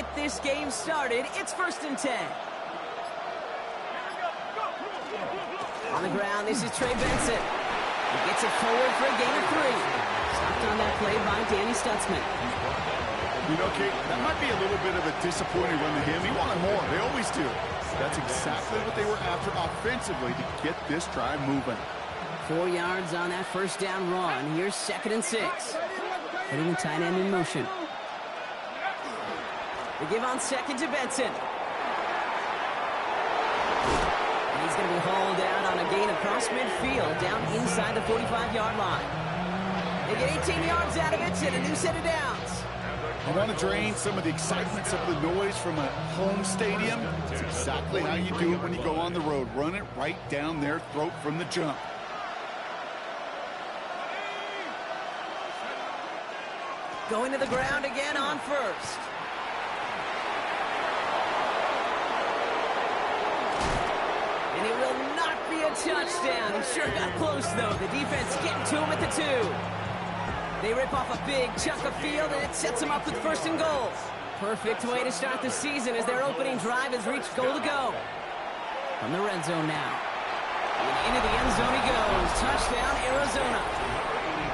get this game started. It's 1st and 10. On the ground, this is Trey Benson. He gets it forward for a gain of 3. Stopped on that play by Danny Stutzman. You know, Kate, that might be a little bit of a disappointing run to him. He wanted more. They always do. That's exactly what they were after offensively to get this drive moving. 4 yards on that first down run. Here's 2nd and 6. Putting the tight end in motion. They give on 2nd to Benson. And he's going to be hauled down on a gain across midfield, down inside the 45-yard line. They get 18 yards out of it and a new set of downs. You want to drain some of the excitement, some of the noise from a home stadium? It's exactly how you do it when you go on the road. Run it right down their throat from the jump. Going to the ground again on 1st. And it will not be a touchdown. He sure got close, though. The defense getting to him at the 2. They rip off a big chunk of field, and it sets them up with 1st and goal. Perfect way to start the season as their opening drive has reached goal to go. From the red zone now. And into the end zone he goes. Touchdown, Arizona.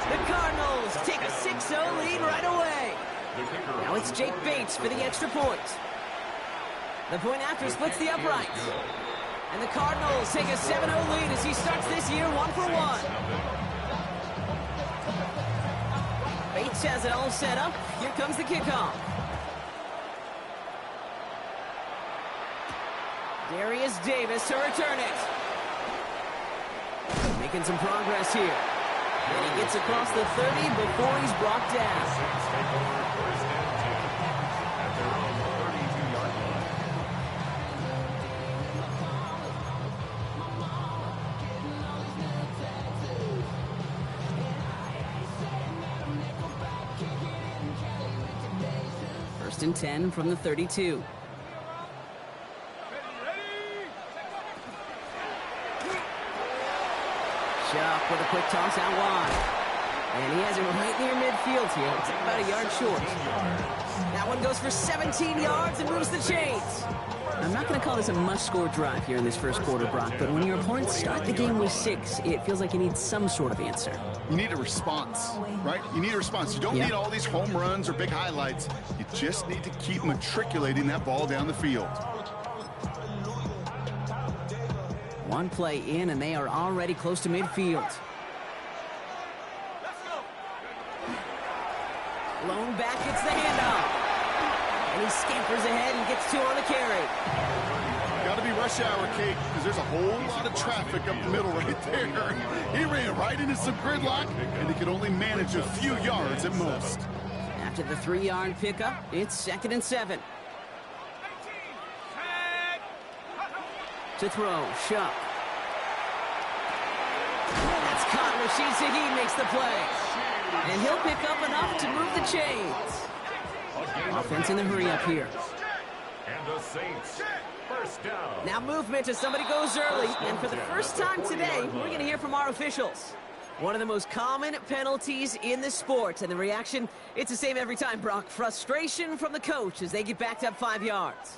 The Cardinals take a 6-0 lead right away. Now it's Jake Bates for the extra point. The point after splits the uprights. And the Cardinals take a 7-0 lead as he starts this year 1-for-1. Bates has it all set up. Here comes the kickoff. Darius Davis to return it. Making some progress here. And he gets across the 30 before he's brought down. First and 10 from the 32. Shuck with a quick toss out wide. And he has it right near midfield here. It's about a yard short. That one goes for 17 yards and moves the chains. I'm not going to call this a must-score drive here in this first quarter, Brock, but when your opponents start the game with 6, it feels like you need some sort of answer. You need a response, right? You need a response. You don't need all these home runs or big highlights. You just need to keep matriculating that ball down the field. One play in, and they are already close to midfield. Lone back gets the handoff. And he scampers ahead and gets 2 on the carry. Got to be rush hour, Kate, because there's a whole lot of traffic up the middle right there. He ran right into some gridlock, and he could only manage a few yards at most. After the 3-yard pickup, it's 2nd and 7. To throw, Shuck. That's caught. Rashid Shaheed makes the play. And he'll pick up enough to move the chains. Offense in the hurry up here. And the Saints, first down. Now movement as somebody goes early. And for the first time today, we're going to hear from our officials. One of the most common penalties in the sport. And the reaction, it's the same every time, Brock. Frustration from the coach as they get backed up 5 yards.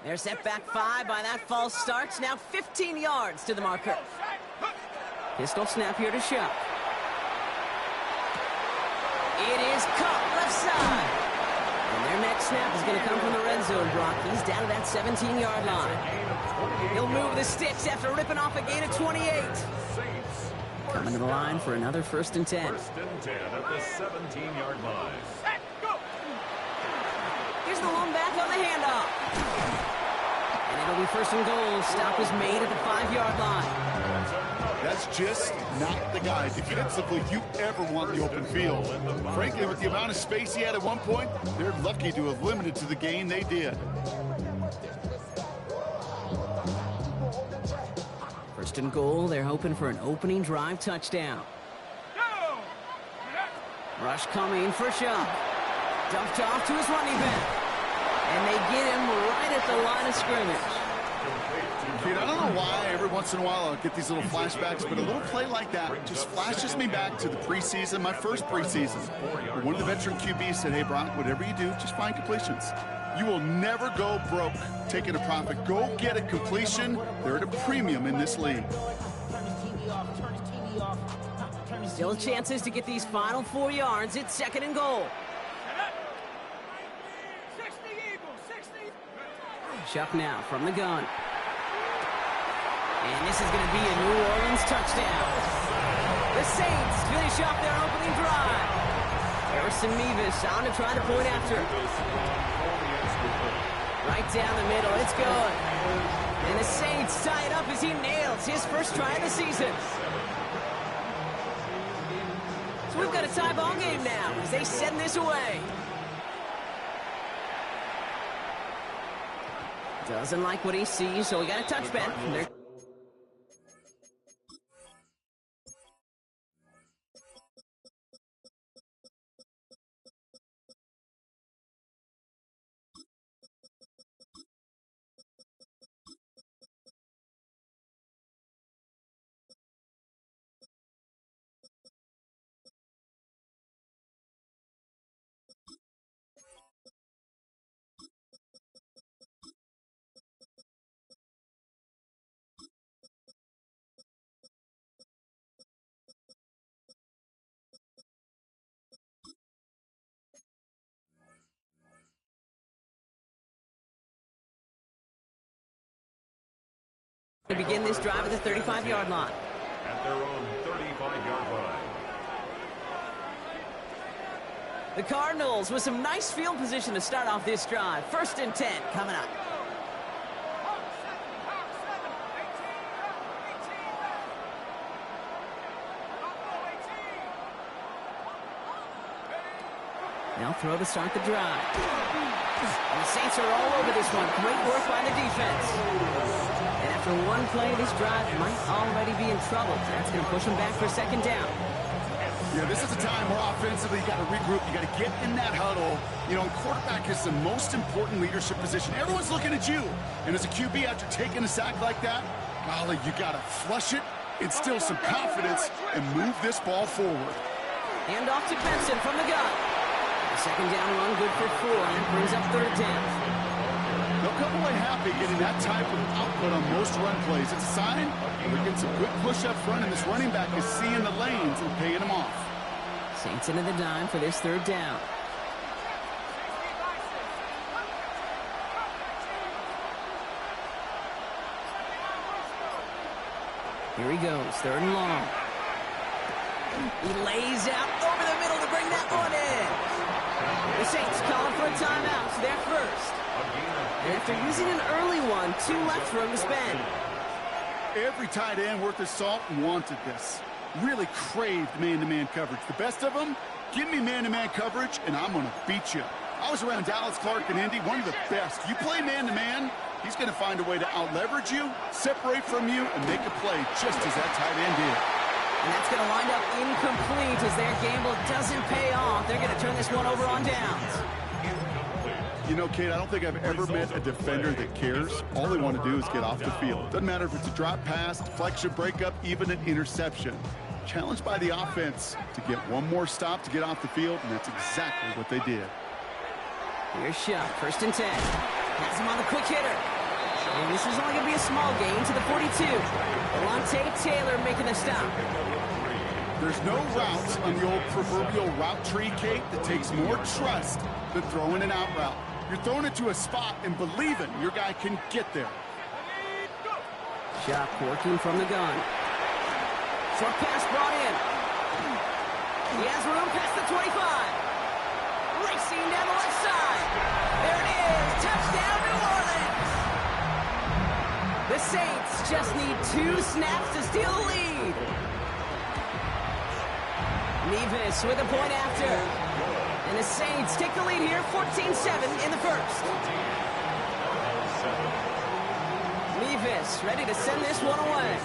They're set back 5 by that false start. Now 15 yards to the marker. Pistol snap here to Shuck. It is caught left side. And their next snap is going to come from the red zone, Brock. He's down to that 17-yard line. He'll move the sticks after ripping off a gain of 28. Coming to the line for another 1st and 10. 1st and 10 at the 17-yard line. Here's the lone back on the handoff. And it'll be 1st and goal. Stop is made at the 5-yard line. That's just not the guy defensively you ever want the open field. Frankly, with the amount of space he had at one point, they're lucky to have limited to the gain they did. 1st and goal. They're hoping for an opening drive touchdown. Rush coming for Shuck. Dumped off to his running back. And they get him right at the line of scrimmage. Kid, I don't know why. Every once in a while, I'll get these little flashbacks, but a little play like that just flashes me back to the preseason, my first preseason. One of the veteran QBs said, hey, Brock, whatever you do, just find completions. You will never go broke taking a profit. Go get a completion. They're at a premium in this league. Still chances to get these final 4 yards. It's 2nd and goal. Chuck now from the gun. And this is going to be a New Orleans touchdown. The Saints finish off their opening drive. Harrison Mevis on to try the point after. Right down the middle. It's good. And the Saints tie it up as he nails his first try of the season. So we've got a tie ball game now as they send this away. Doesn't like what he sees, so we got a touchback. To begin this drive at the 35-yard line. At their own 35-yard line. The Cardinals with some nice field position to start off this drive. 1st and 10 coming up. Now throw to start the drive. And the Saints are all over this one. Great work by the defense. And after one play, this drive might already be in trouble. That's going to push them back for 2nd down. Yeah, this is a time where offensively you got to regroup. You got to get in that huddle. You know, and quarterback is the most important leadership position. Everyone's looking at you. And as a QB, after taking a sack like that, golly, you got to flush it, instill some confidence, and move this ball forward. Hand off to Benson from the gun. The 2nd down run good for 4, and it brings up 3rd down. They'll come away happy getting that type of output on most run plays. It's a sign we're getting some good push up front, and this running back is seeing the lanes and paying them off. Saints into the dime for this 3rd down. Here he goes, 3rd and long. He lays out over the middle to bring that one in. The Saints calling for a timeout. So they're first. And after using an early one, 2 left for him to spend. Every tight end worth his salt wanted this. Really craved man-to-man coverage. The best of them, give me man-to-man coverage, and I'm going to beat you. I was around Dallas Clark and Indy, one of the best. You play man-to-man, he's going to find a way to out-leverage you, separate from you, and make a play just as that tight end did. And that's going to wind up incomplete as their gamble doesn't pay off. They're going to turn this one over on downs. You know, Kate, I don't think I've ever met a defender that cares. All they want to do is get off the field. Doesn't matter if it's a drop pass, deflection, breakup, even an interception. Challenged by the offense to get one more stop to get off the field, and that's exactly what they did. Here's Shuck, 1st and 10. Has him on the quick hitter. And this is only going to be a small gain to the 42. Alontae Taylor making the stop. There's no route on the old proverbial route tree, Kate, that takes more trust than throwing an out route. You're throwing it to a spot and believing your guy can get there. Shuck working from the gun. Short pass brought in. He has room past the 25. Racing down the left side. There it is. Touchdown, New Orleans. The Saints just need 2 snaps to steal the lead. Mevis with a point after. And the Saints take the lead here, 14-7 in the first. Mevis ready to send this one away.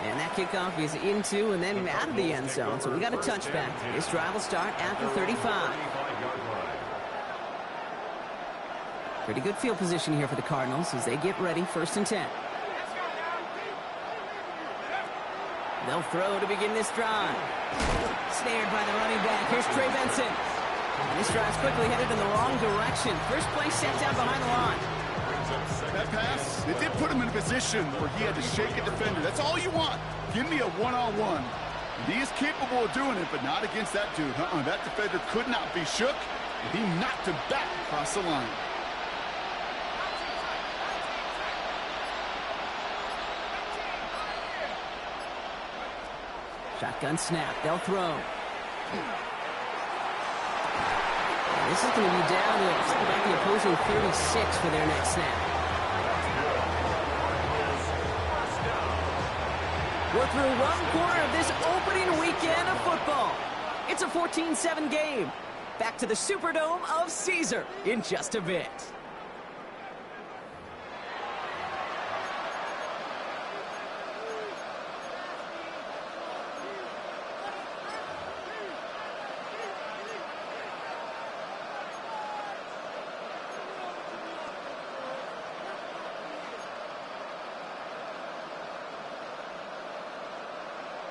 And that kickoff is into and then out of the end zone. So we got a touchback. This drive will start at the 35. Pretty good field position here for the Cardinals as they get ready, 1st and 10. They'll throw to begin this drive. Snared by the running back. Here's Trey Benson. And this drive's quickly headed in the wrong direction. First play set down behind the line. That pass, it did put him in a position where he had to shake a defender. That's all you want. Give me a one-on-one. He is capable of doing it, but not against that dude. That defender could not be shook, and he knocked him back across the line. Shotgun snap. They'll throw. And this is going to be down to about the opposing 36 for their next snap. We're through one quarter of this opening weekend of football. It's a 14-7 game. Back to the Superdome of Caesar in just a bit.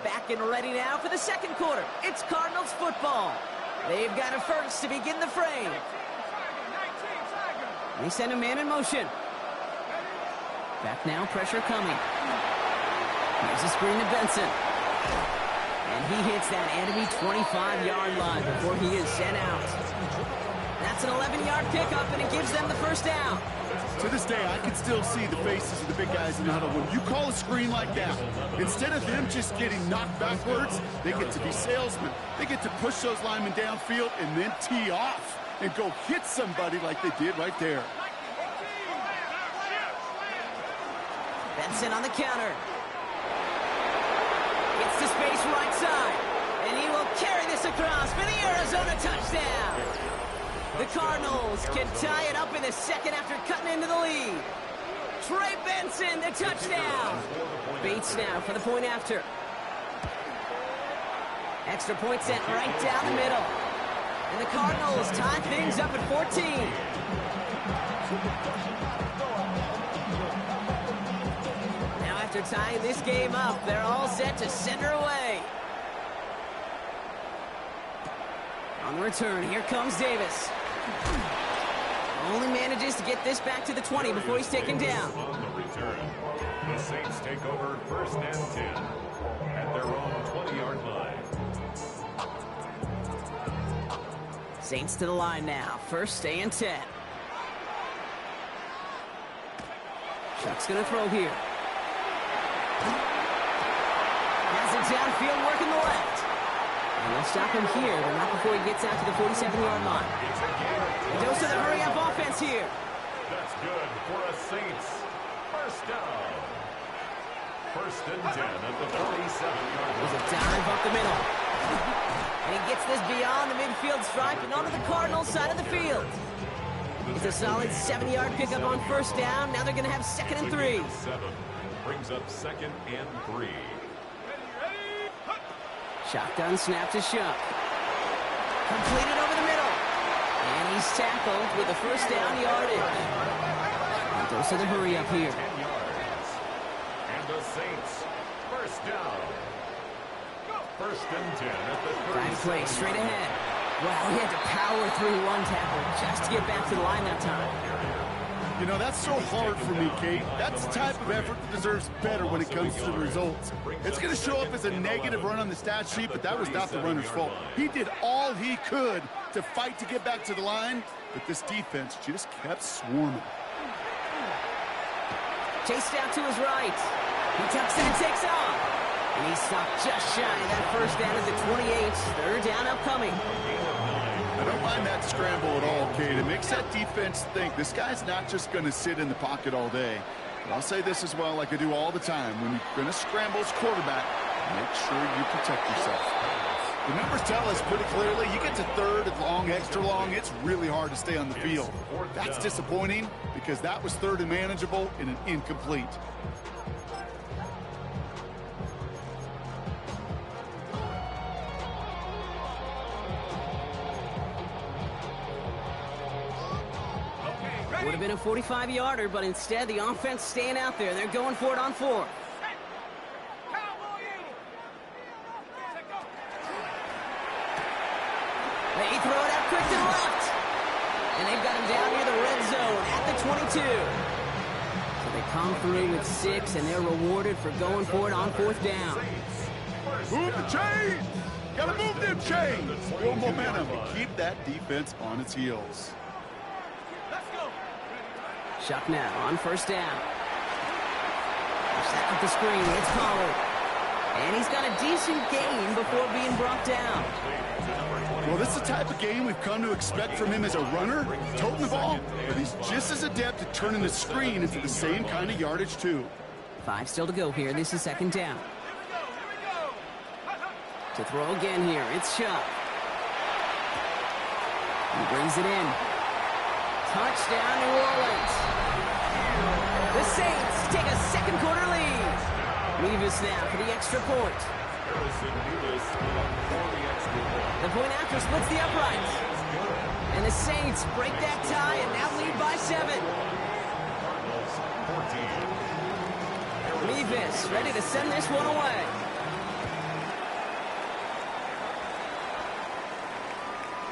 Back and ready now for the second quarter. It's Cardinals football. They've got it first to begin the frame. They send a man in motion. Back now, pressure coming. Here's a screen to Benson. And he hits that enemy 25-yard line before he is sent out. That's an 11-yard pickup, and it gives them the first down. To this day, I can still see the faces of the big guys in the huddle. When you call a screen like that, instead of them just getting knocked backwards, they get to be salesmen. They get to push those linemen downfield and then tee off and go hit somebody like they did right there. Benson on the counter. Gets to space right side. And he will carry this across for the Arizona touchdown. The Cardinals can tie it up in the second after cutting into the lead. Trey Benson, the touchdown. Bates now for the point after. Extra point sent right down the middle. And the Cardinals tie things up at 14. Now after tying this game up, they're all set to send her away. On the return, here comes Davis. Only manages to get this back to the 20 before he's taken down. On the return, the Saints take over 1st and 10 at their own 20-yard line. Saints to the line now. 1st and 10. Chuck's going to throw here. Has it downfield, working the left. And they'll stop him here, but not before he gets out to the 47-yard line. A dose of the hurry-up offense here. That's good for a Saints. First down. 1st and 10 at the 47-yard line. There's a dive up the middle. And he gets this beyond the midfield stripe and onto the Cardinals side of the field. It's a solid 7-yard pickup on 1st down. Now they're going to have 2nd and 3. 7 brings up 2nd and 3. Shotgun snap to Shuck. Completed over the middle. And he's tackled with a 1st down yardage. And goes to the hurry up here. 10 yards. And the Saints, 1st down. 1st and 10 at the 30. Fine play straight ahead. Wow, he had to power through one tackle just to get back to the line that time. You know, that's so hard for me, Kate. That's the type of effort that deserves better when it comes to the results. It's going to show up as a negative run on the stat sheet, but that was not the runner's fault. He did all he could to fight to get back to the line, but this defense just kept swarming. Chased out to his right. He tucks in and takes off. And he's stopped just shy of that 1st down at the 28. 3rd down upcoming. I don't mind that scramble at all, Kate. It makes that defense think this guy's not just going to sit in the pocket all day. But I'll say this as well, like I do all the time. When you're going to scramble as quarterback, make sure you protect yourself. The numbers tell us pretty clearly, you get to 3rd and long, extra long, it's really hard to stay on the field. That's disappointing because that was 3rd and manageable and an incomplete. have been a 45-yarder, but instead the offense staying out there. They're going for it on 4th. They throw it out quick to the left. And they've got him down near the red zone at the 22. So they come through with 6, and they're rewarded for going for it on 4th down. Move the chains! Gotta move them chains! Build momentum and keep that defense on its heels. Shuck now on 1st down. Set up the screen. It's Pollard. And he's got a decent gain before being brought down. Well, this is the type of game we've come to expect from him as a runner, toting the ball, but he's just as adept at turning the screen into the same kind of yardage, too. 5 still to go here. This is 2nd down. To throw again here. It's Shuck. He brings it in. Touchdown, New Orleans. The Saints take a 2nd quarter lead. Levis now for the extra point. The point after splits the uprights. And the Saints break that tie and now lead by 7. Levis ready to send this one away.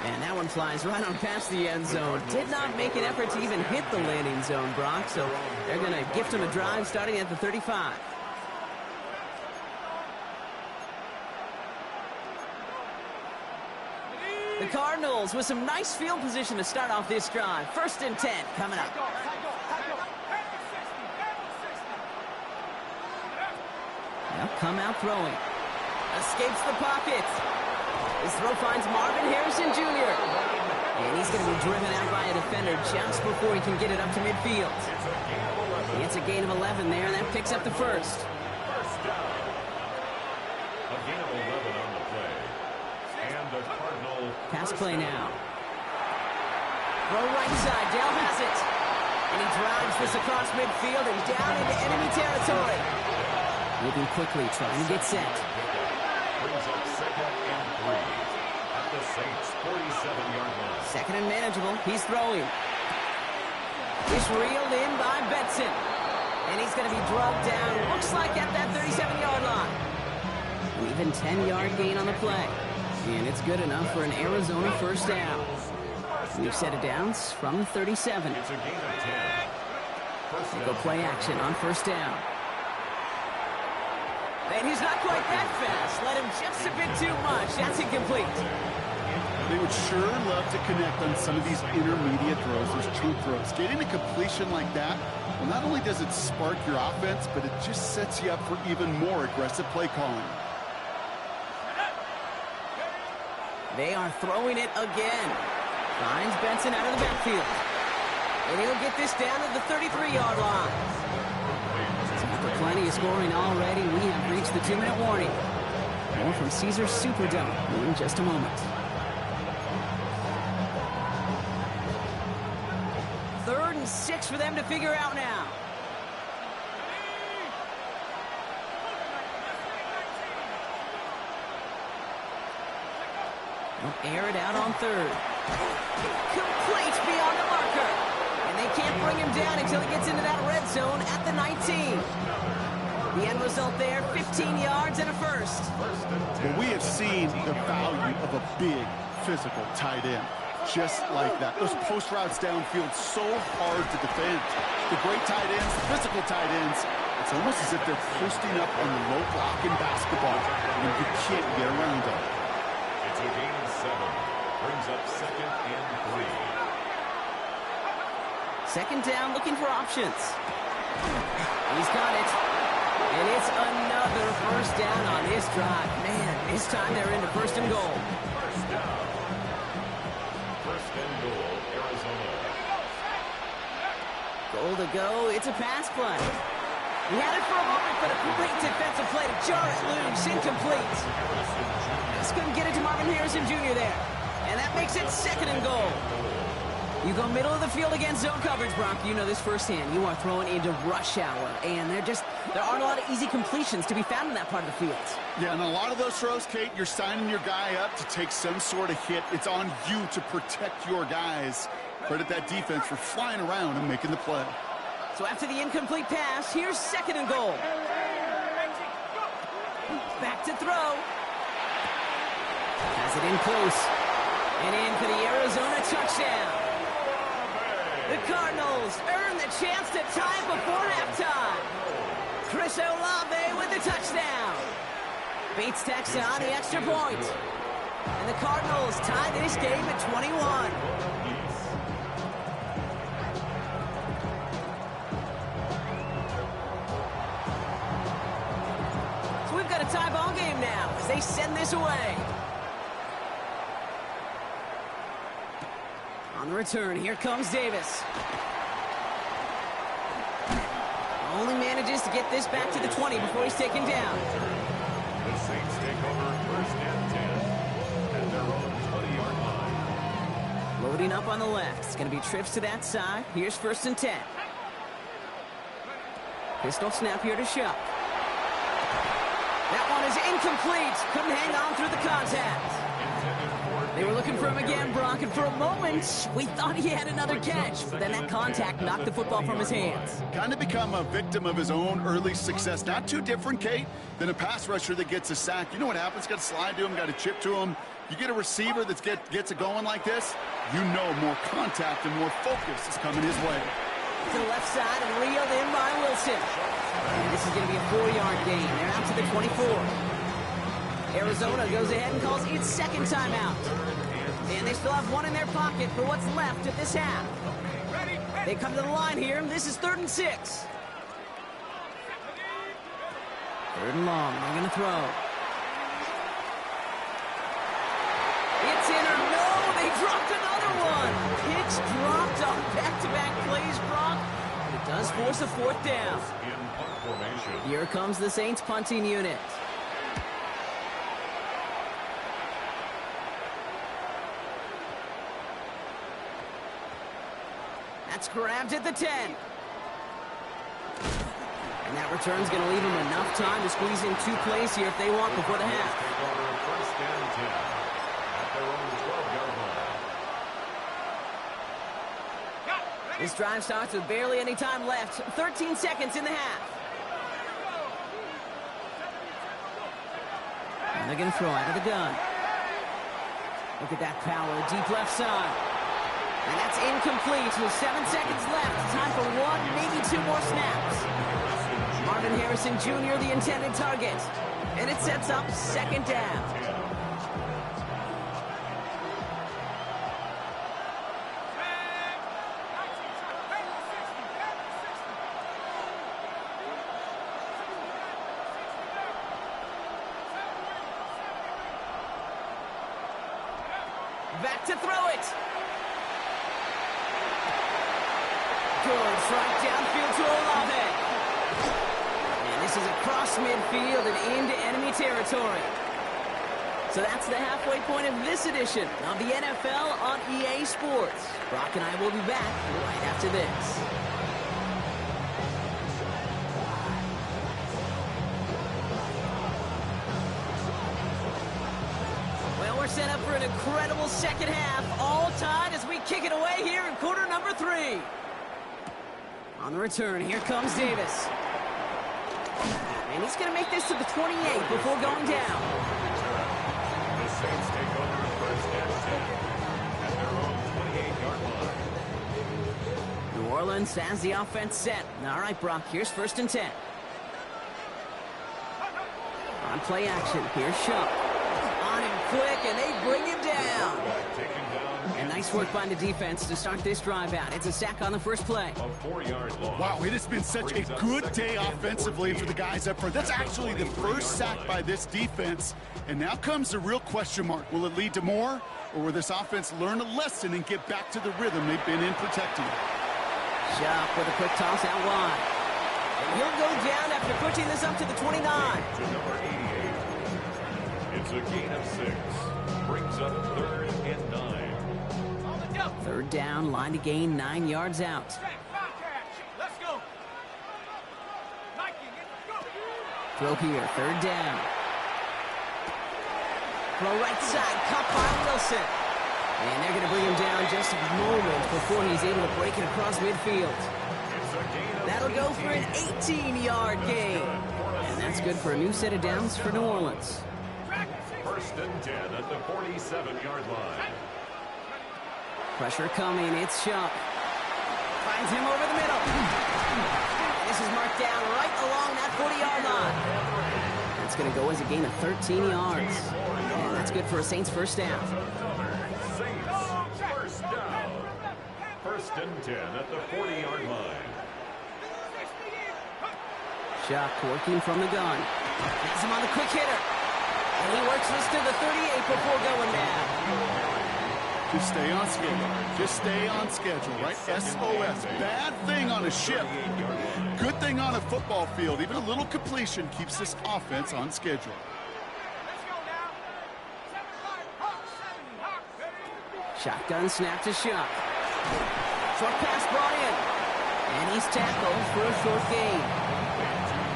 And that one flies right on past the end zone. Did not make an effort to even hit the landing zone, Brock. So they're going to gift him a drive starting at the 35. The Cardinals with some nice field position to start off this drive. 1st and 10 coming up. Now come out throwing. Escapes the pocket. His throw finds Marvin Harrison Jr. And he's going to be driven out by a defender just before he can get it up to midfield. He gets a gain of 11 there, and that picks up the 1st. First down. A gain of 11 on the play. And the Cardinal pass play now. Throw right side. Dale has it. And he drives this across midfield and down into enemy territory. Moving quickly, trying to get set. Brings up 2nd and 3 at the Saints' 47-yard line. 2nd and manageable. He's throwing. He's reeled in by Benson. And he's going to be drugged down, looks like at that 37-yard line. An even 10-yard gain on the play. And it's good enough for an Arizona 1st down. We've set it down from the 37. It's a gain of 10. They go play action on 1st down. And he's not quite that fast. Let him just a bit too much. That's incomplete. They would sure love to connect on some of these intermediate throws, those chunk throws. Getting a completion like that, well, not only does it spark your offense, but it just sets you up for even more aggressive play calling. They are throwing it again. Finds Benson out of the backfield. And he'll get this down to the 33-yard line. After plenty of scoring already, we have reached the 2-minute warning. More from Caesars Superdome in just a moment. 3rd and 6 for them to figure out now. They'll air it out on 3rd. Complete beyond the marker. And they can't bring him down until he gets into that red zone at the 19. The end result there, 15 yards and a 1st. Well, we have seen the value of a big physical tight end. Just like that. Those post routes downfield so hard to defend. The great tight ends, the physical tight ends, it's almost as if they're posting up on the low block in basketball. And you can't get around them. It's a gain of 7. Brings up 2nd and 3. 2nd down, looking for options. He's got it. And it's another 1st down on this drive. Man, this time they're into 1st and goal. First down. 1st and goal, Arizona. Goal to go. It's a pass play. He had it for a moment, but a great defensive play to jar it loose. Incomplete. Just couldn't get it to Marvin Harrison Jr. there. And that makes it 2nd and goal. You go middle of the field against zone coverage, Brock. You know this firsthand. You are throwing into rush hour, and there aren't a lot of easy completions to be found in that part of the field. Yeah, and a lot of those throws, Kate, you're signing your guy up to take some sort of hit. It's on you to protect your guys. Credit that defense for flying around and making the play. So after the incomplete pass, here's 2nd and goal. Back to throw. Has it in close. And in for the Arizona touchdown. The Cardinals earn the chance to tie before halftime. Chris Olave with the touchdown. Beats Texas on the extra point. And the Cardinals tie this game at 21. So we've got a tie ball game now as they send this away. On the return, here comes Davis. Only manages to get this back to the 20 before he's taken down. The Saints take over 1st and 10 at their own 20-yard line. Loading up on the left. It's going to be trips to that side. Here's 1st and 10. Pistol snap here to Shuck. That one is incomplete. Couldn't hang on through the contact. They were looking for him again, Brock, and for a moment, we thought he had another catch. But then that contact knocked the football from his hands. Kind of become a victim of his own early success. Not too different, Kate, than a pass rusher that gets a sack. You know what happens? Got to slide to him, got to chip to him. You get a receiver that gets it going like this, you know more contact and more focus is coming his way. To the left side and reeled in by Wilson. And this is going to be a 4-yard gain. They're out to the 24. Arizona goes ahead and calls its 2nd timeout. And they still have one in their pocket for what's left of this half. They come to the line here. This is 3rd and 6. 3rd and long. They're going to throw. It's in or no. They dropped another one. Pitch dropped on back-to-back plays, Brock. It does force a 4th down. Here comes the Saints punting unit. That's grabbed at the 10. And that return's going to leave them enough time to squeeze in 2 plays here if they want before the half. 1st and 10 at their own 12-yard line. This drive starts with barely any time left. 13 seconds in the half. And they're going to throw out of the gun. Look at that power, deep left side. And that's incomplete with 7 seconds left. Time for 1, maybe 2 more snaps. Marvin Harrison Jr., the intended target. And it sets up 2nd down. Back to throw it. Good strike downfield to Olave. And this is across midfield and into enemy territory. So that's the halfway point of this edition of the NFL on EA Sports. Brock and I will be back right after this. Well, we're set up for an incredible 2nd half. All tied as we kick it away here in quarter number 3. On the return, here comes Davis. And he's going to make this to the 28 before going down. The Saints take over 1st and 10 at their own 28-yard line. New Orleans has the offense set. All right, Brock, here's 1st and 10. On play action, here's Shuck. On him quick, and they bring him down. And nice work by the defense to start this drive out. It's a sack on the first play. A 4-yard loss. Wow, it has been such a good day offensively for the guys up front. That's actually the first sack by this defense. And now comes the real question mark. Will it lead to more? Or will this offense learn a lesson and get back to the rhythm they've been in protecting? Shuck with a quick toss out wide. And he'll go down after pushing this up to the 29. To number 88. It's a gain of 6. Brings up 3rd and 9. 3rd down, line to gain 9 yards out. Let's go. Throw here, 3rd down. Throw right side, caught by Wilson. And they're going to bring him down just a moment before he's able to break it across midfield. That'll go for an 18-yard gain. And that's good for a new set of downs for New Orleans. First and 10 at the 47-yard line. Pressure coming. It's Shuck. Finds him over the middle. This is marked down right along that 40-yard line. That's going to go as a gain of 13 yards. And that's good for a Saints first down. Saints first down. First and 10 at the 40-yard line. Shuck working from the gun. Has him on the quick hitter. And he works this to the 38 before going down. Just stay on schedule. Just stay on schedule, right? SOS. Bad thing on a ship. Good thing on a football field. Even a little completion keeps this offense on schedule. Shotgun snap to Shuck. Short pass brought in. And he's tackled for a short gain.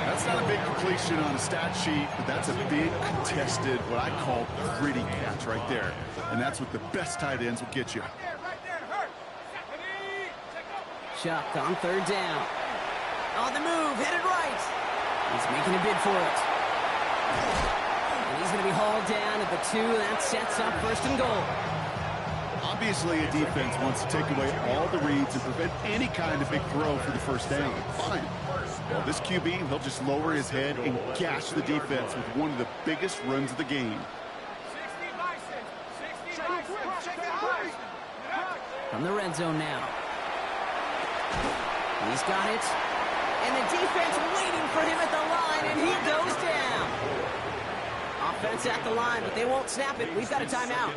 That's not a big completion on a stat sheet, but that's a big contested, what I call gritty catch right there. And that's what the best tight ends will get you. Shuck on third down. On the move, headed right. He's making a bid for it. And he's going to be hauled down at the 2. That sets up first and goal. Obviously, a defense wants to take away all the reads and prevent any kind of big throw for the first down. Fine. Well, this QB, he'll just lower his head and gash the defense with one of the biggest runs of the game. From the red zone now. He's got it. And the defense waiting for him at the line, and he goes down. Offense at the line, but they won't snap it. We've got a timeout.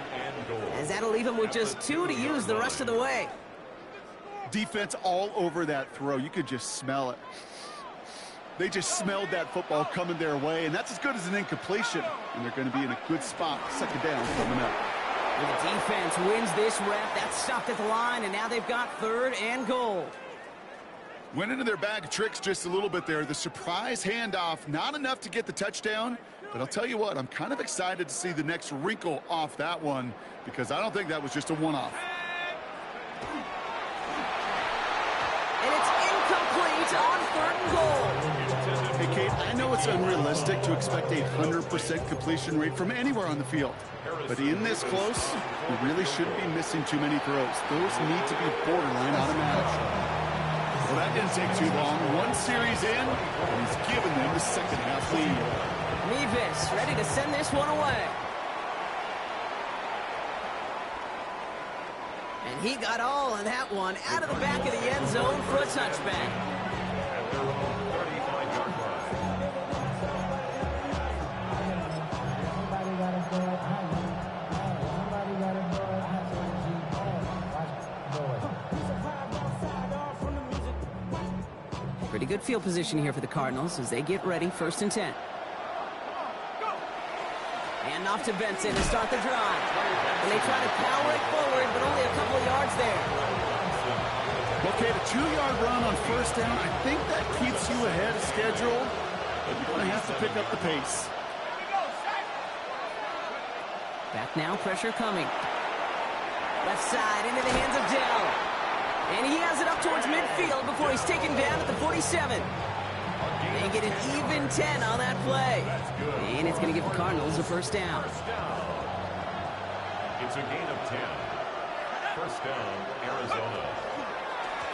As that'll leave him with just 2 to use the rest of the way. Defense all over that throw. You could just smell it. They just smelled that football coming their way, and that's as good as an incompletion. And they're going to be in a good spot. Second down coming up. And the defense wins this rep. That's stopped at the line, and now they've got third and goal. Went into their bag of tricks just a little bit there. The surprise handoff, not enough to get the touchdown. But I'll tell you what, I'm kind of excited to see the next wrinkle off that one, because I don't think that was just a one-off. And it's incomplete on third and goal. Hey, Kate, I know it's unrealistic to expect a 100% completion rate from anywhere on the field. But in this close, you really shouldn't be missing too many throws. Those need to be borderline automatic. Well, that didn't take too long. One series in, and he's given them the second half lead. Mevis ready to send this one away. And he got all of that one out of the back of the end zone for a touchback. At their own 35-yard line. Pretty good field position here for the Cardinals as they get ready, first and 10. And off to Benson to start the drive. And they try to power it forward, but only a couple of yards there. Okay, the 2-yard run on first down, I think that keeps you ahead of schedule, but you're going to have to pick up the pace. Back now, pressure coming. Left side into the hands of Dell. And he has it up towards midfield before he's taken down at the 47. They get an even 10 on that play. And it's going to give the Cardinals a first down. It's a gain of 10. First down, Arizona.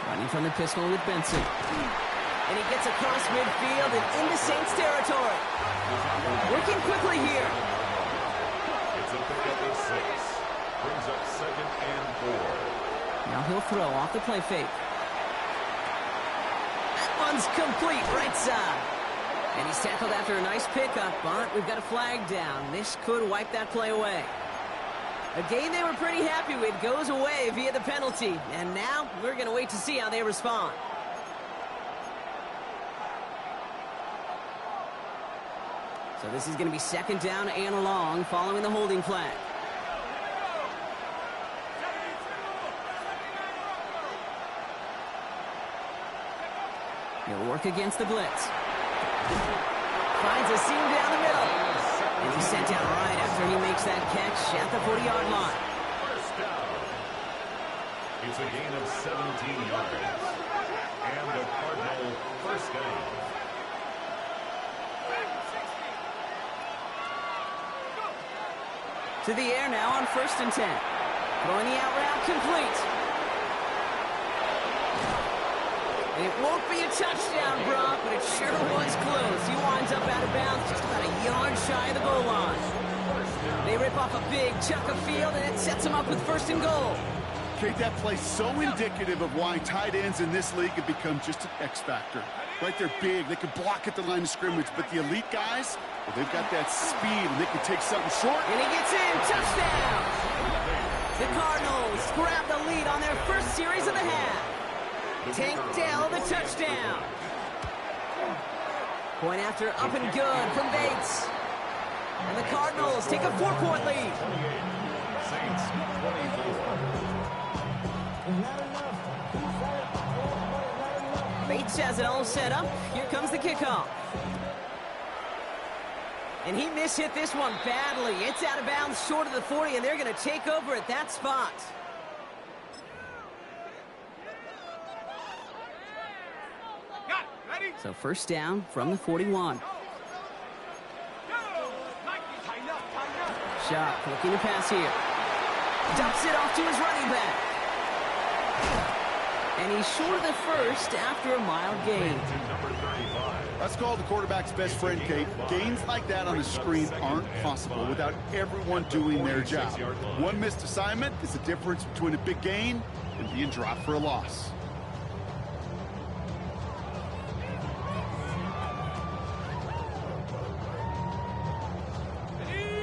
Running from the pistol with Benson. And he gets across midfield and into Saints territory. Working quickly here. It's a pickup of 6. Brings up second and 4. Now he'll throw off the play fake. One's complete right side. And he's tackled after a nice pickup, but we've got a flag down. This could wipe that play away. A game they were pretty happy with goes away via the penalty. And now we're going to wait to see how they respond. So this is going to be second down and long following the holding flag. He'll work against the blitz. Finds a seam down the middle. And he's sent down right after he makes that catch at the 40-yard line. First down. It's a gain of 17 yards. And a Cardinal first down. To the air now on 1st and 10. Throwing the out route complete. It won't be a touchdown, Brock, but it sure was close. He winds up out of bounds just about a yard shy of the goal line. They rip off a big chunk of field, and it sets them up with 1st and goal. Kate, that play's so indicative of why tight ends in this league have become just an X factor. Right, they're big, they can block at the line of scrimmage, but the elite guys, well, they've got that speed, and they can take something short. And he gets in, touchdown! The Cardinals grab the lead on their first series of the half. Tank Dell, the touchdown. Point after up and good from Bates. And the Cardinals take a 4-point lead. Saints 24. Bates has it all set up. Here comes the kickoff. And he mishit this one badly. It's out of bounds short of the 40, and they're going to take over at that spot. So 1st down from the 41. Sharp looking to pass here. Dumps it off to his running back. And he's short of the 1st after a mild gain. That's called the quarterback's best friend, Kate. Gains like that on the screen aren't possible without everyone doing their job. One missed assignment is the difference between a big gain and being dropped for a loss.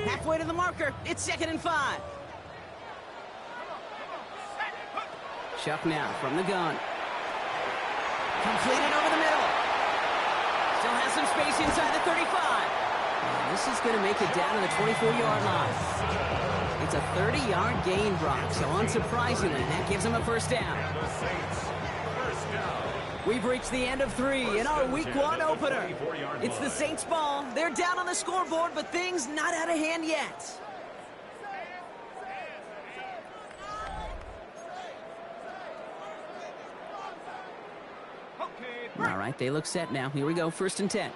Halfway to the marker. It's 2nd and 5. Chuck now from the gun. Completed over the middle. Still has some space inside the 35. And this is going to make it down to the 24-yard line. It's a 30-yard gain, Brock. So unsurprisingly, that gives him a 1st down. We've reached the end of 3 in our Week 1 opener. It's the Saints ball. They're down on the scoreboard, but things not out of hand yet. All right, they look set now. Here we go, 1st and 10.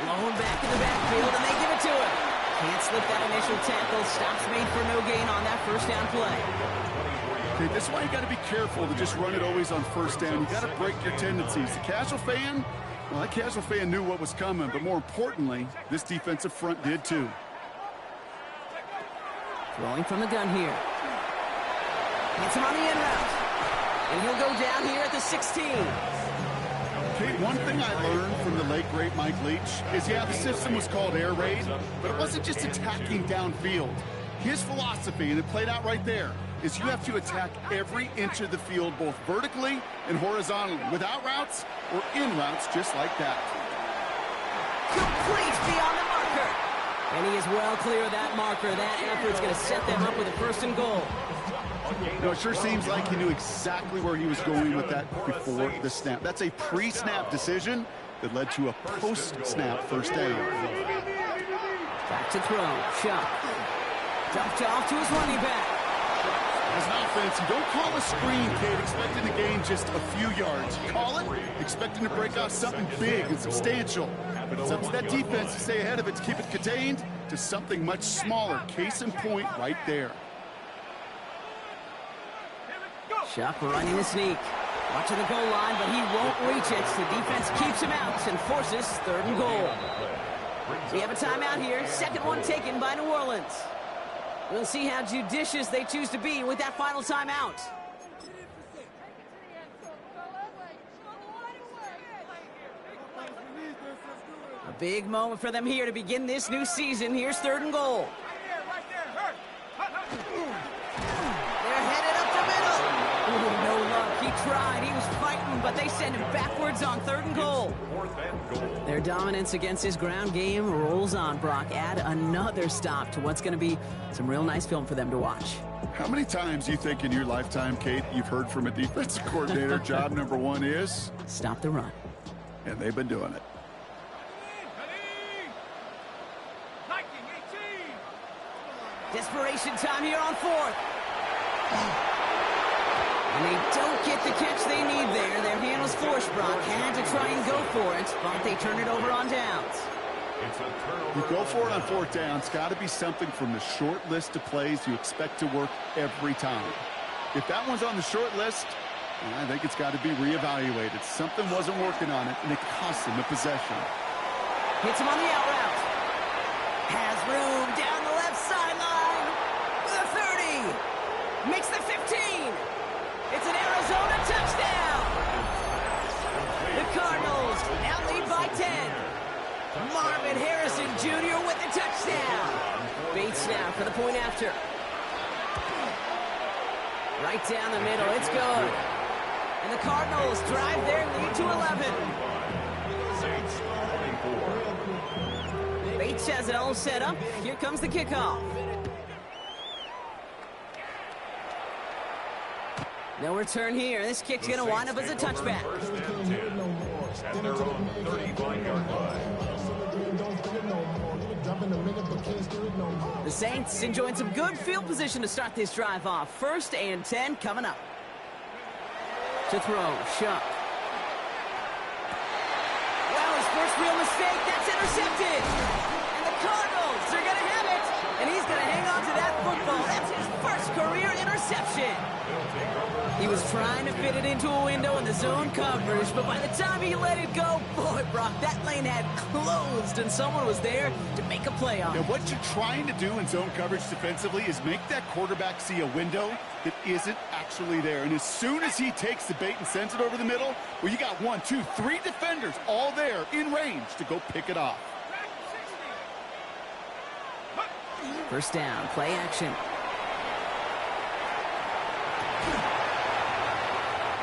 Blown back in the backfield, and they give it to him. Can't slip that initial tackle. Stops made for no gain on that 1st down play. Okay, this is why you got to be careful to just run it always on 1st down. You got to break your tendencies. The casual fan, well, that casual fan knew what was coming, but more importantly, this defensive front did too. Throwing from the gun here. Gets him on the in route. And he'll go down here at the 16. Okay, one thing I learned from the late, great Mike Leach is, yeah, the system was called air raid, but it wasn't just attacking downfield. His philosophy, and it played out right there, is you have to attack every inch of the field, both vertically and horizontally, without routes or in routes just like that. Complete beyond the marker. And he is well clear of that marker. That effort's going to set them up with a 1st and goal. You know, it sure seems like he knew exactly where he was going with that before the snap. That's a pre-snap decision that led to a post-snap 1st down. Back to throw. Chuck. Dumped off to his running back. As an offense, you don't call a screen, Kate, expecting to gain just a few yards. You call it expecting to break out something big and substantial. But it's up to that defense to stay ahead of it, to keep it contained to something much smaller. Case in point right there. Chuck running the sneak. Watching the goal line, but he won't reach it. The defense keeps him out and forces 3rd and goal. We have a timeout here. 2nd one taken by New Orleans. We'll see how judicious they choose to be with that final timeout. A big moment for them here to begin this new season. Here's 3rd and goal. They're headed up the middle. Ooh, no luck. He tried. He was fighting, but they send him backwards on 3rd and goal. Their dominance against his ground game rolls on, Brock. Add another stop to what's going to be some real nice film for them to watch. How many times do you think in your lifetime, Kate, you've heard from a defensive coordinator, job number 1 is? Stop the run. And they've been doing it. Desperation time here on fourth. And they don't get the catch they need there. Their hand was forced, Brock. Had to try and go for it, but they turn it over on downs. You go for it on fourth down. It's got to be something from the short list of plays you expect to work every time. If that one's on the short list, I think it's got to be reevaluated. Something wasn't working on it, and it cost them the possession. Hits him on the out route. Has room down the left sideline. The 30. Makes the 15. It's an Arizona touchdown. The Cardinals now lead by 10. Marvin Harrison Jr. with the touchdown. Bates now for the point after. Right down the middle. It's good. And the Cardinals drive their lead to 11. Saints 24. Bates has it all set up. Here comes the kickoff. No return here. This kick's going to wind up as a touchback. First and 10 at their own 35-yard line. The Saints enjoying some good field position to start this drive off. First and 10 coming up. To throw, Shuck. Well, his first real mistake, that's intercepted. And the Cardinals are going to have it. And he's going to hang on to that football. That's his first career interception. He was trying to fit it into a window in the zone coverage, but by the time he let it go, boy, Brock, that lane had closed, and someone was there to make a play on it. And what you're trying to do in zone coverage defensively is make that quarterback see a window that isn't actually there. And as soon as he takes the bait and sends it over the middle, well, you got 1, 2, 3 defenders all there in range to go pick it off. First down, play action.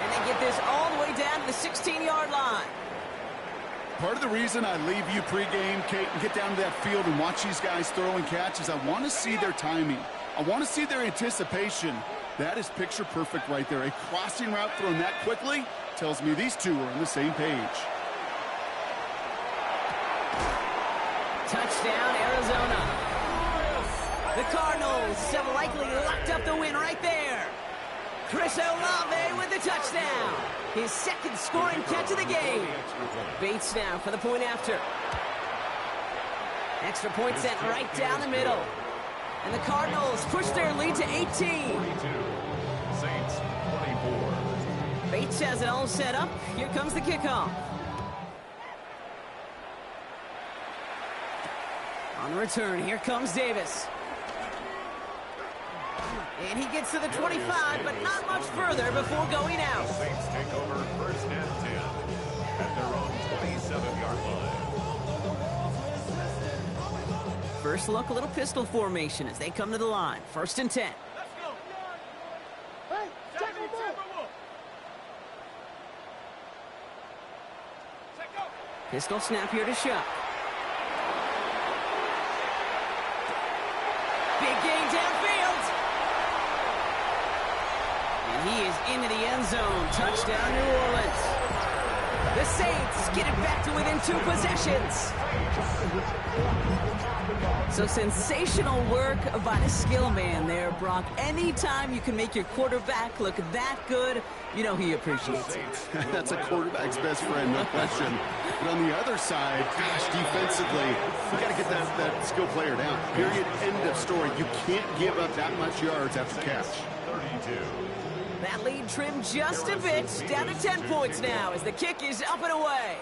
And they get this all the way down to the 16-yard line. Part of the reason I leave you pregame, Kate, and get down to that field and watch these guys throw and catch is I want to see their timing. I want to see their anticipation. That is picture perfect right there. A crossing route thrown that quickly tells me these two are on the same page. Touchdown, Arizona. The Cardinals have likely locked up the win right there. Chris Olave with the touchdown. His second scoring catch of the game. Bates now for the point after. Extra point sent right down the middle. And the Cardinals push their lead to 18. 42. Saints 24. Bates has it all set up. Here comes the kickoff. On the return, here comes Davis. And he gets to the 25, but not much further before going out. Saints take over first and 10 at their own 27-yard line. First look, a little pistol formation as they come to the line. First and 10. Let's go. Hey, check him out. Check out. Pistol snap here to Shuck. Big gain downfield. And he is into the end zone. Touchdown, New Orleans. The Saints get it back to within 2 possessions. So sensational work by the skill man there, Brock. Anytime you can make your quarterback look that good, you know he appreciates it. That's a quarterback's best friend, no question. But on the other side, gosh, defensively, you got to get that skill player down. Period. End of story. You can't give up that much yards after catch. 32. That lead trimmed just a bit, down to 10 points now as the kick is up and away.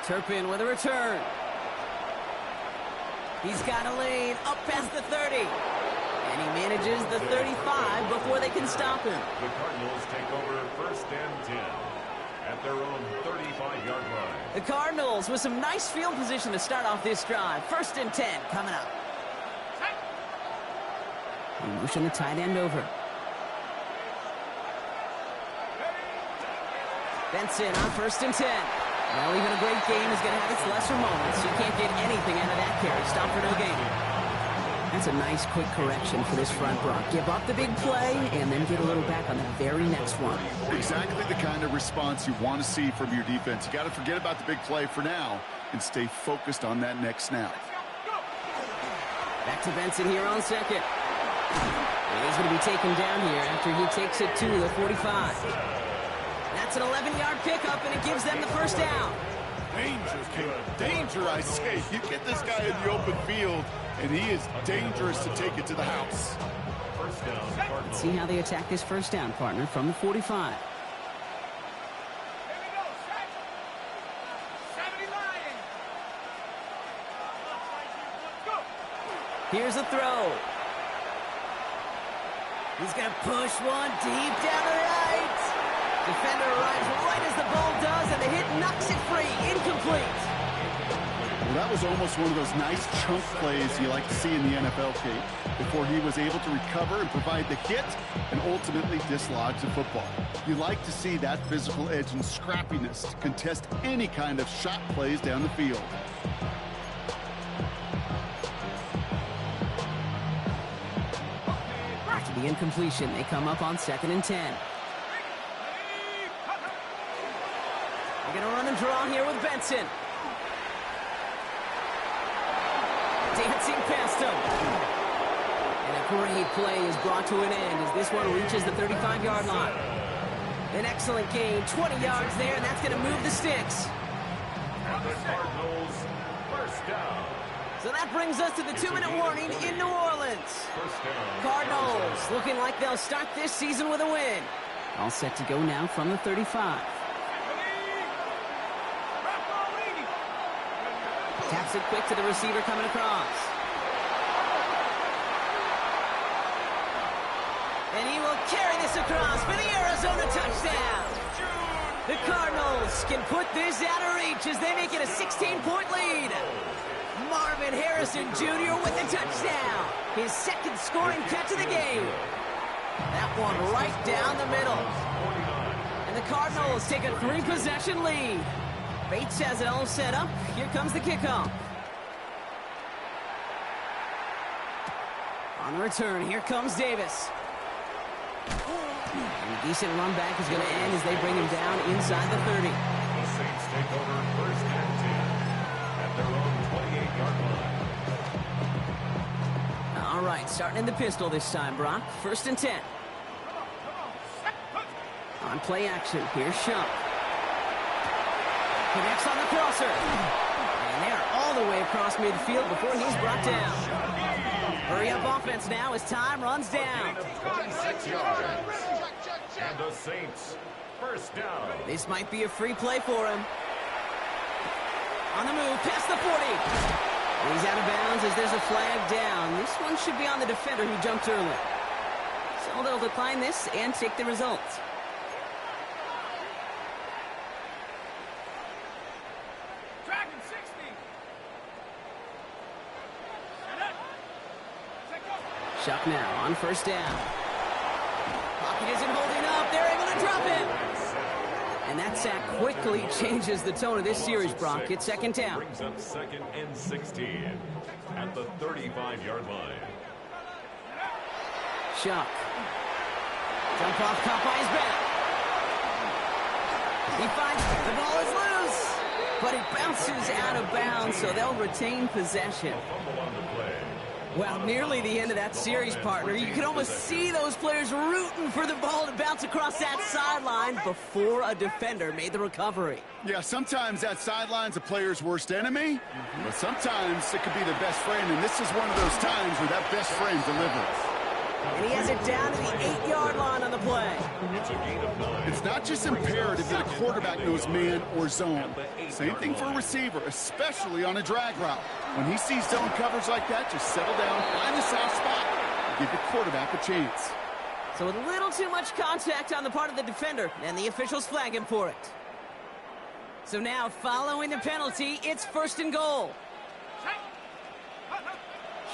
Turpin with a return. He's got a lane up past the 30. And he manages the 35 before they can stop him. The Cardinals take over first and 10 at their own 35-yard line. The Cardinals with some nice field position to start off this drive. First and 10 coming up. He motion the tight end over. Benson on first and 10. Well, even a great game is going to have its lesser moments. You can't get anything out of that carry. Stop for no gain. That's a nice quick correction for this front, Brock. Give up the big play and then get a little back on the very next one. Exactly the kind of response you want to see from your defense. You got to forget about the big play for now and stay focused on that next snap. Back to Benson here on second. And he's going to be taken down here after he takes it to the 45. That's an 11-yard pickup, and it gives them the first down. Danger, kid. Danger, I say. You get this guy in the open field, and he is dangerous to take it to the house. First down, Cardinals. Let's see how they attack this first down, partner, from the 45. Here's a throw. He's going to push one deep down the right. Defender arrives right as the ball does, and the hit knocks it free. Incomplete. Well, that was almost one of those nice chunk plays you like to see in the NFL, Kate, before he was able to recover and provide the hit and ultimately dislodge the football. You like to see that physical edge and scrappiness to contest any kind of shot plays down the field. After the incompletion, they come up on 2nd and 10. They're going to run and draw here with Benson. Dancing past him. And a great play is brought to an end as this one reaches the 35-yard line. An excellent gain, 20 yards there, and that's going to move the sticks. And the Cardinals, first down. So that brings us to the 2-minute warning in New Orleans. First down. Cardinals looking like they'll start this season with a win. All set to go now from the 35. Taps it quick to the receiver coming across. And he will carry this across for the Arizona touchdown. The Cardinals can put this out of reach as they make it a 16-point lead. Marvin Harrison Jr. with the touchdown. His second scoring catch of the game. That one right down the middle. And the Cardinals take a 3-possession lead. Bates has it all set up. Here comes the kickoff. On the return, here comes Davis. And a decent run back is going to end as they bring him down inside the 30. The Saints take over first and 10 at their own 28-yard line. All right, starting in the pistol this time, Brock. 1st and 10. On play action, here's Shump. Connects on the crosser. And they're all the way across midfield before he's brought down. Hurry up offense now as time runs down. 26 yards. And the Saints, first down. This might be a free play for him. On the move, past the 40. He's out of bounds as there's a flag down. This one should be on the defender who jumped early. So they'll decline this and take the results. Shuck now on 1st down. Pocket isn't holding up. They're able to drop it. And that sack quickly changes the tone of this series, Brock. It's 2nd down. Brings up 2nd and 16 at the 35-yard line. Shuck. Jump off, caught by his back. He finds the ball is loose. But it bounces out of bounds, so they'll retain possession. Fumble on the play. Well, nearly the end of that series, partner. You can almost see those players rooting for the ball to bounce across that sideline before a defender made the recovery. Yeah, sometimes that sideline's a player's worst enemy, but sometimes it could be their best friend, and this is one of those times where that best friend delivers. And he has it down to the 8-yard line on the play. It's a gain of 9. It's not just imperative that a quarterback knows man or zone. Same thing for a receiver, especially on a drag route. When he sees zone coverage like that, just settle down, find the soft spot, and give the quarterback a chance. So a little too much contact on the part of the defender, and the officials flag him for it. So now, following the penalty, it's 1st and goal.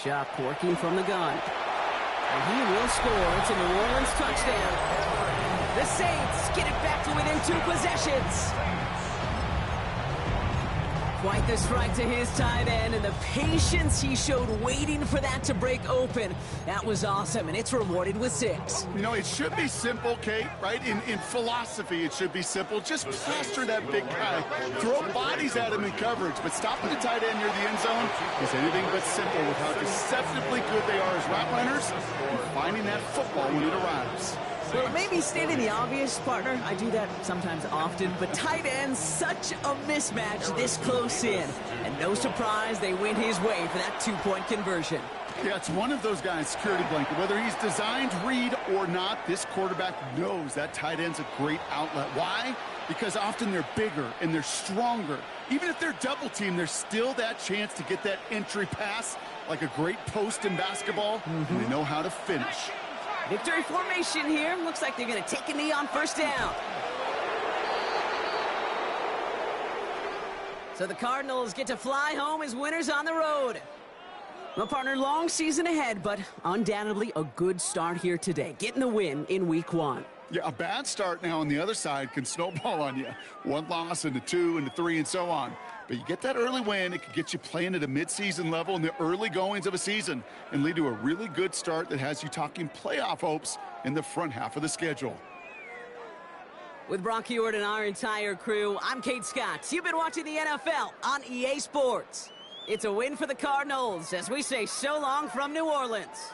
Shuck working from the gun. And he will score. It's a New Orleans touchdown. The Saints get it back to within 2 possessions. Quite the strike to his tight end, and the patience he showed waiting for that to break open. That was awesome, and it's rewarded with 6. You know, it should be simple, Kate, right? In philosophy, it should be simple. Just plaster that big guy. Throw bodies at him in coverage, but stopping the tight end near the end zone is anything but simple with how deceptively good they are as route runners and finding that football when it arrives. Well, maybe stating the obvious, partner. I do that sometimes often, but tight ends, such a mismatch this close in. And no surprise, they went his way for that 2-point conversion. Yeah, it's one of those guys, security blanket. Whether he's designed read or not, this quarterback knows that tight end's a great outlet. Why? Because often they're bigger and they're stronger. Even if they're double teamed, there's still that chance to get that entry pass like a great post in basketball, and they know how to finish. Victory formation here. Looks like they're going to take a knee on first down. So the Cardinals get to fly home as winners on the road. Well, partner, long season ahead, but undoubtedly a good start here today. Getting the win in week 1. Yeah, a bad start now on the other side can snowball on you. 1 loss into 2 into 3 and so on. But you get that early win, it could get you playing at a midseason level in the early goings of a season and lead to a really good start that has you talking playoff hopes in the front half of the schedule. With Brock Heward and our entire crew, I'm Kate Scott. You've been watching the NFL on EA Sports. It's a win for the Cardinals as we say so long from New Orleans.